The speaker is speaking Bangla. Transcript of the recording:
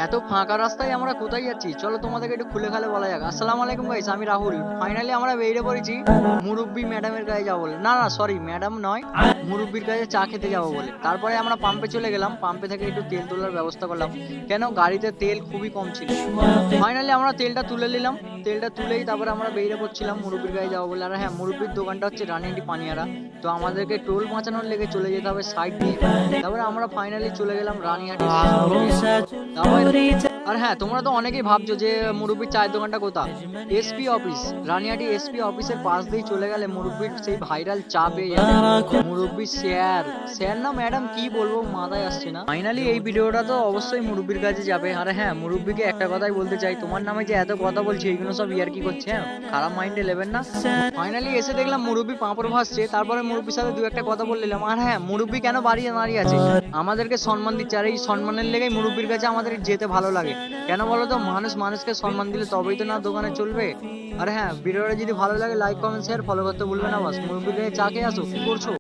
এত ফাঁকা রাস্তায় আমরা কোথায় যাচ্ছি? চলো তোমাদেরকে একটু খুলে খালে বলা যাক। আসসালামু আলাইকুম গাইস, আমি রাহুল। ফাইনালি আমরা বেরিয়ে পড়েছি মুরব্বি ম্যাডামের কাছে যাবো বলে। না না সরি, ম্যাডাম নয়, মুরব্বির কাছে চা খেতে যাবো বলে। তারপরে আমরা পাম্পে চলে গেলাম, পাম্পে থেকে একটু তেল তোলার ব্যবস্থা করলাম, কেন গাড়িতে তেল খুবই কম ছিল। ফাইনালি আমরা তেলটা তুলে নিলাম, তেলটা তুলেই তারপরে আমরা বেরিয়ে পড়ছিলাম মুরব্বির কাছে যাবো বলে। আর হ্যাঁ, মুরব্বির দোকানটা হচ্ছে রানিহাটি পানিয়ারা, তো আমাদেরকে টোল বাঁচানোর লেগে চলে যেতে হবে সাইড দিয়ে। তারপরে আমরা ফাইনালি চলে গেলাম রানিহাটি। আর হ্যাঁ, তোমরা তো অনেকেই ভাবছো যে মুরব্বির চায়ের দোকানটা কোথায়। এসপি অফিস, রানিহাটি এসপি অফিসের পাশ দিয়ে চলে গেলে মুরব্বির সেই ভাইরাল চা পেয়ে যাবে। মুরব্বির স্যার, স্যার না ম্যাডাম কি বলবো মাথায় আসছে না। ফাইনালি এই ভিডিওটা তো অবশ্যই মুরব্বির কাছে যাবে। আর হ্যাঁ, মুরব্বিকে একটা কথাই বলতে চাই, তোমার নামে যে এত কথা বলছি এইগুলো সব ইয়ার্কি করছে, হ্যাঁ খারাপ মাইন্ডে নেবেন না। ফাইনালি এসে দেখলাম মুরব্বি পাঁপড় ভাসছে, তারপরে মুরব্বির সাথে দু একটা কথা বলে নিলাম। আর হ্যাঁ, মুরব্বি কেন দাঁড়িয়ে আছে, আমাদেরকে সম্মান দিচ্ছে, আর এই সম্মানের লেগেই মুরব্বির কাছে আমাদের যেতে ভালো লাগে। কেন বলো তো, মানুষ মানুষকে সম্মান দিলে তবেই তো না দোকানে চলবে। আর হ্যাঁ, ভিডিওটা যদি ভালো লাগে লাইক কমেন্ট শেয়ার ফলো করতে ভুলবে না। বাস মুরব্বির কাছে চা খেয়ে আসো, কি করছো?